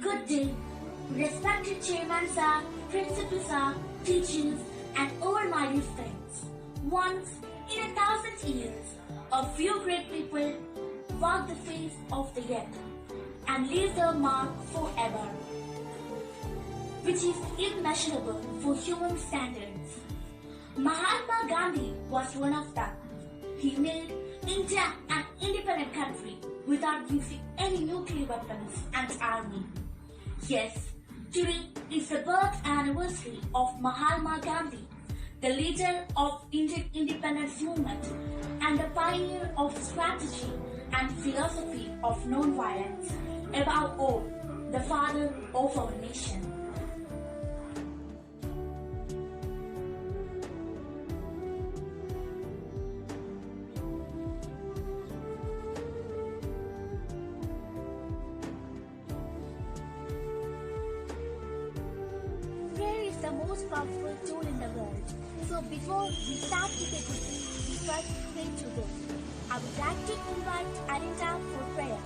Good day, respected chairman sir, principal sir, teachers, and all my dear friends. Once in 1,000 years, a few great people walk the face of the earth and leave their mark forever, which is immeasurable for human standards. Mahatma Gandhi was one of them. He made India an independent country without using any nuclear weapons and army. Yes, today is the birth anniversary of Mahatma Gandhi, the leader of Indian independence movement and the pioneer of strategy and philosophy of non-violence. Above all, the father of our nation. Prayer is the most powerful tool in the world. So before we start with the good deed, we first pray to God. I would like to invite Alinda for prayer.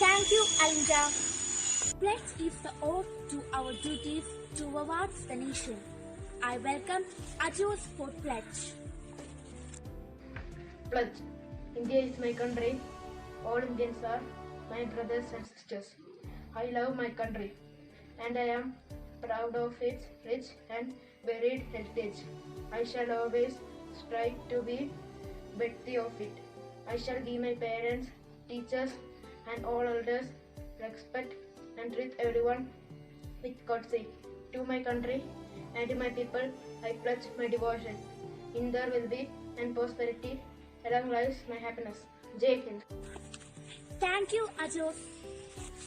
Thank you, Alinda. Pledge is the oath to our duties towards the nation. I welcome Ajos for pledge. Pledge. India is my country. All Indians are my brothers and sisters. I love my country and I am proud of its rich and varied heritage. I shall always strive to be worthy of it. I shall give my parents, teachers, and all elders respect and treat everyone with courtesy. To my country and to my people, I pledge my devotion. In their well-being and prosperity, along lies my happiness. Jai Hind. Thank you, Ajos.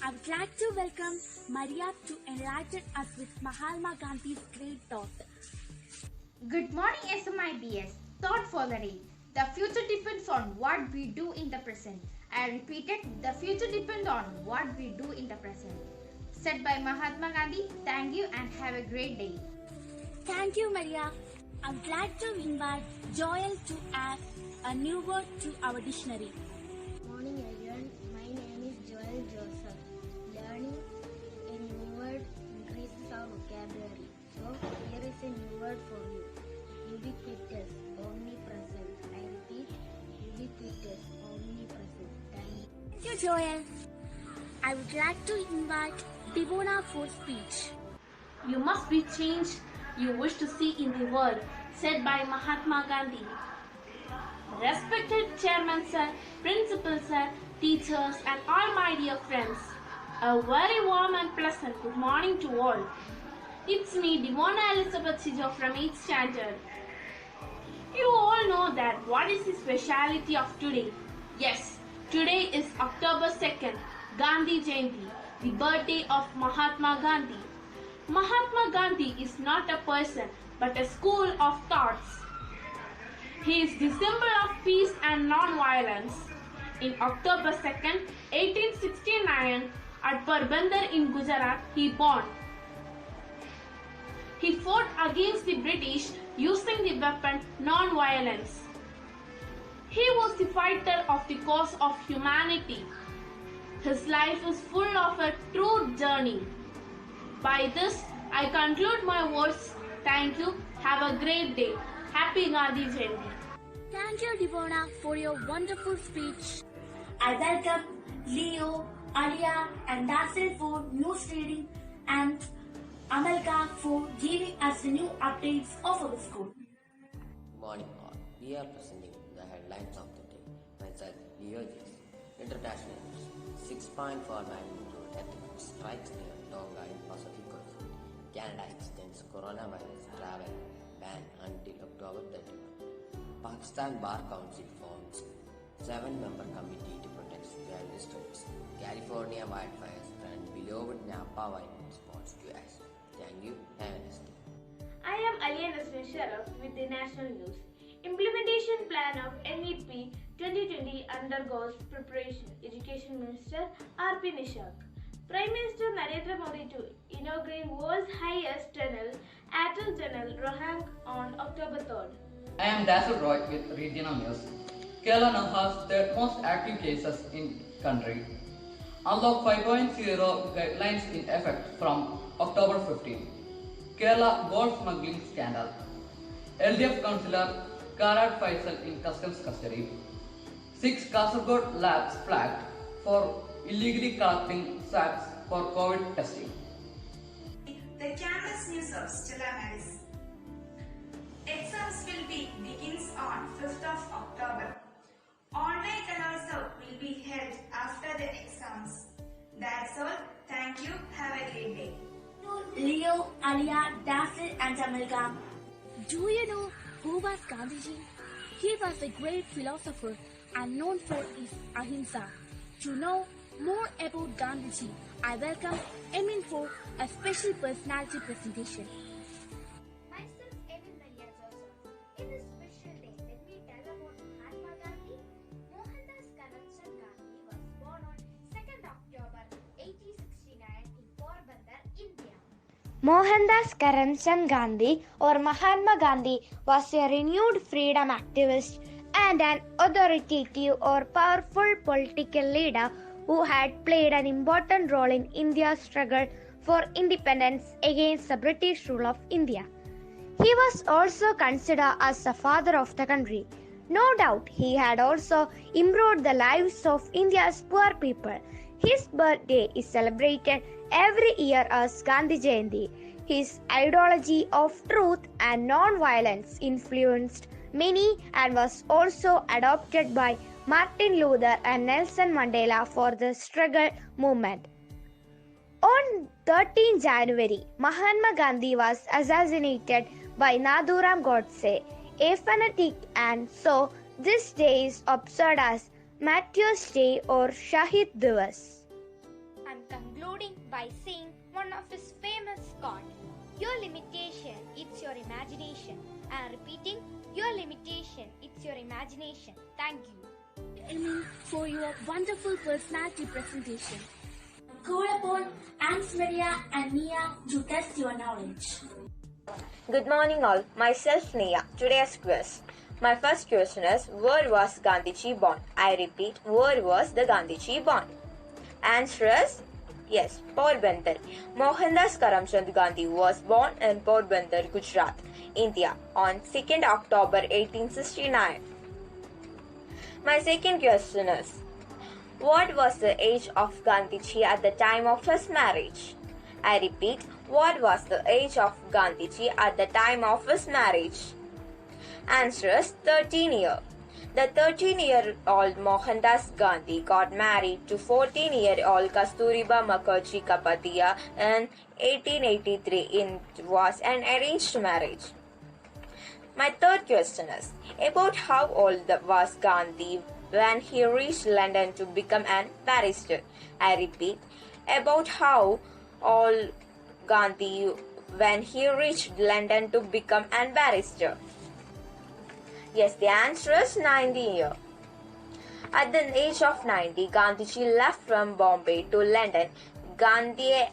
I would like to welcome Maria to enlighten us with Mahatma Gandhi's great thought. Good morning, SMIBS. Thought for the day. The future depends on what we do in the present. I repeated, the future depends on what we do in the present. Said by Mahatma Gandhi. Thank you and have a great day. Thank you, Maria. I would like to invite Joel to add a new word to our dictionary. Morning everyone, my name is Joel Joseph. Learning a new word increases our vocabulary. So here is a new word for you. Ubiquitous, omnipresent. I repeat, ubiquitous, omnipresent. Thank you. Thank you, Joel. I would like to invite Devona for speech. You must be change you wish to see in the world, said by Mahatma Gandhi. Respected Chairman Sir, Principal Sir, teachers and all my dear friends, a very warm and pleasant good morning to all. It's me, Devona Elizabeth Sijo from 8th standard. You all know that what is the speciality of today? Yes, today is October 2nd, Gandhi Jayanti, the birthday of Mahatma Gandhi. Mahatma Gandhi is not a person but a school of thoughts. He is the symbol of peace and non-violence. In October 2nd, 1869, at Porbandar in Gujarat, he born. He fought against the British using the weapon non-violence. He was the fighter of the cause of humanity. His life is full of a true journey. By this, I conclude my words. Thank you. Have a great day. Happy Gandhi Jayanti. Thank you, Devona, for your wonderful speech. I welcome Leo, Alia, and Dasil for news reading and Amalka for giving us the new updates of our school. Good morning all. We are presenting the headlines of the day. Myself, Leo J. International News. 6.4 magnitude earthquake strikes near Tonga in Pacific Ocean. Canada extends coronavirus travel ban until October 31. Pakistan Bar Council forms 7-member committee to protect journalist rights. California wildfires threaten beloved Napa wine spots to ash. Thank you. Have a nice day. I am Aliya Nasrin Sharaf with the National News. Implementation plan of NEP 2020 undergoes preparation. Education Minister R.P. Nishant. Prime Minister Narendra Modi to inaugurate world's highest tunnel, Atal Tunnel, Rohang on October 3rd. I am Dazzle Roy with Regional News. Kerala now has third most active cases in country. Unlock 5.0 guidelines in effect from October 15. Kerala gold smuggling scandal. LDF councillor Karat Faisal in customs custody. 6 Kasargod labs flagged for illegally collecting swabs for COVID testing. The campus news of Stella. Exams will begins on 5th of October. Online and also will be held after the exams. That's all. Thank you. Have a great day. Leo, Alia, Dasil, and Amalka. Do you know who was Gandhiji? He was a great philosopher and known for his ahimsa. To know more about Gandhiji, I welcome Emin for a special personality presentation. Myself, Emin Maria Joseph. In this special day, let me tell about Mahatma Gandhi. Mohandas Karamchand Gandhi was born on 2nd October 1869 in Porbandar, India. Mohandas Karamchand Gandhi or Mahatma Gandhi was a renewed freedom activist and an authoritative or powerful political leader who had played an important role in India's struggle for independence against the British rule of India. He was also considered as the father of the country. No doubt he had also improved the lives of India's poor people. His birthday is celebrated every year as Gandhi Jayanti. His ideology of truth and non-violence influenced many and was also adopted by Martin Luther and Nelson Mandela for the struggle movement. On 13 January, Mahatma Gandhi was assassinated by Nathuram Godse, a fanatic, and so this day is observed as Martyrs' Day or Shahid Divas. I'm concluding by saying one of his famous quotes, "Your limitation, it's your imagination." I am repeating, your limitation, it's your imagination. Thank you. Emin for your wonderful personality presentation. Call upon Aunt Maria and Nia to test your knowledge. Good morning all, myself Nia. Today's quiz. My first question is, where was Gandhiji born? I repeat, where was the Gandhiji born? Answer is, yes, Porbandar. Mohandas Karamchand Gandhi was born in Porbandar, Gujarat, India on 2nd October 1869. My second question is, what was the age of Gandhiji at the time of his marriage? I repeat, what was the age of Gandhiji at the time of his marriage? Answer is 13 years. The 13-year-old Mohandas Gandhi got married to 14-year-old Kasturiba Mukherjee Kapadia in 1883. It was an arranged marriage. My third question is about how old was Gandhi when he reached London to become an barrister. I repeat, about how old Gandhi when he reached London to become an barrister. Yes, the answer is 90 years. At the age of 90, Gandhiji left from Bombay to London. Gandhi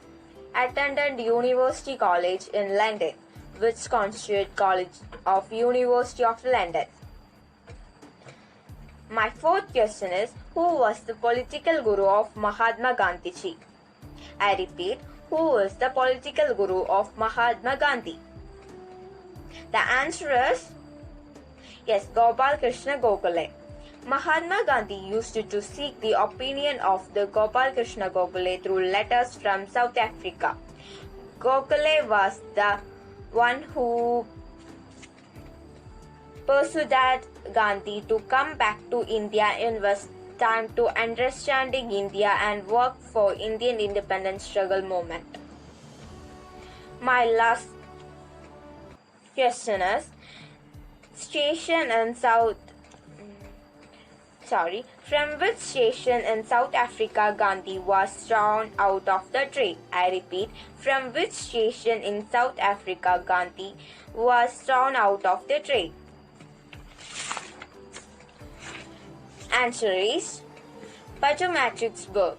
attended University College in London, which constituted College of University of London. My fourth question is, who was the political guru of Mahatma Gandhiji? I repeat, who is the political guru of Mahatma Gandhi? The answer is yes, Gopal Krishna Gokhale. Mahatma Gandhi used to seek the opinion of the Gopal Krishna Gokhale through letters from South Africa. Gokhale was the one who persuaded Gandhi to come back to India, invest time to understanding India and work for Indian independence struggle movement. My last question is, from which station in South Africa Gandhi was thrown out of the train? I repeat, from which station in South Africa Gandhi was thrown out of the train? Answer is Pietermaritzburg.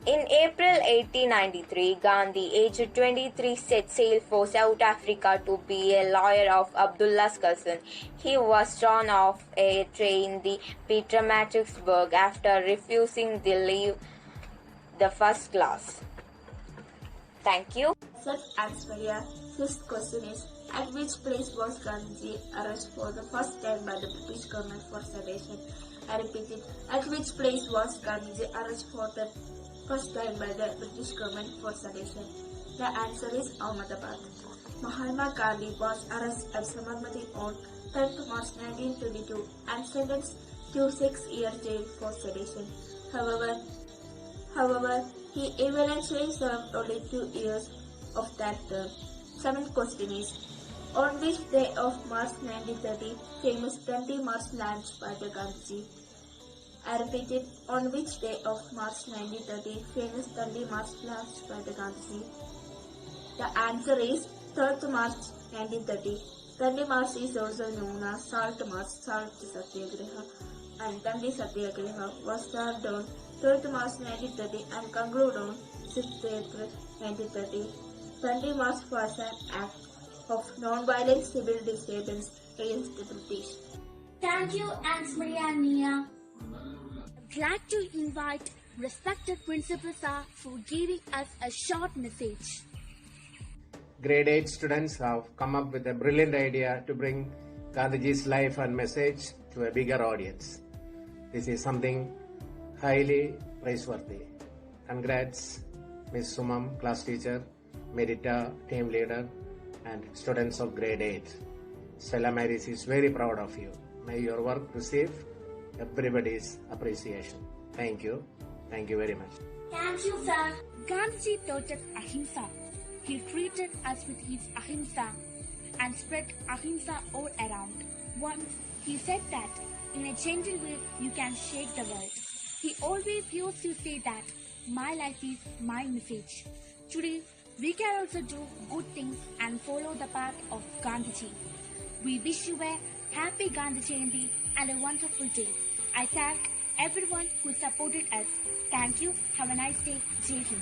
In April 1893, Gandhi, aged 23, set sail for South Africa to be a lawyer of Abdullah's cousin. He was thrown off a train in Pietermaritzburg after refusing to leave the first class. Thank you. Self-answer. Fifth question is, at which place was Gandhi arrested for the first time by the British government for sedition? I repeat it. At which place was Gandhi arrested for the first time by the British government for sedition? The answer is Ahmedabad. Mahatma Gandhi was arrested at Sabarmati on 3rd March 1922 and sentenced to 6 years jail for sedition. However, he eventually served only 2 years of that term. Seventh question is, on which day of March 1930 famous Dandi March launched by the Gandhiji? I repeat it, on which day of March 1930 famous Dandi March launched by the Gandhiji? The answer is 3rd March 1930. Dandi March is also known as Salt March, Salt Satyagraha, and Dandi Satyagraha was started on 3rd March 1930 and concluded on 6th April 1930. Dandi March was an act of non-violent civil disturbance against the British. Thank you, Aunt Maria and Nia. Glad to invite respected Principal Sir for giving us a short message. Grade 8 students have come up with a brilliant idea to bring Gandhiji's life and message to a bigger audience. This is something highly praiseworthy. Congrats, Ms. Sumam, class teacher, Merita, team leader, and students of grade 8. Stella Maris is very proud of you. May your work receive everybody's appreciation. Thank you. Thank you very much. Thank you, sir. Gandhiji taught us ahimsa. He treated us with his ahimsa and spread ahimsa all around. Once he said that in a gentle way you can shake the world. He always used to say that my life is my message. Today, we can also do good things and follow the path of Gandhiji. We wish you a happy Gandhi Jayanti and a wonderful day. I thank everyone who supported us. Thank you. Have a nice day. Jai Hind.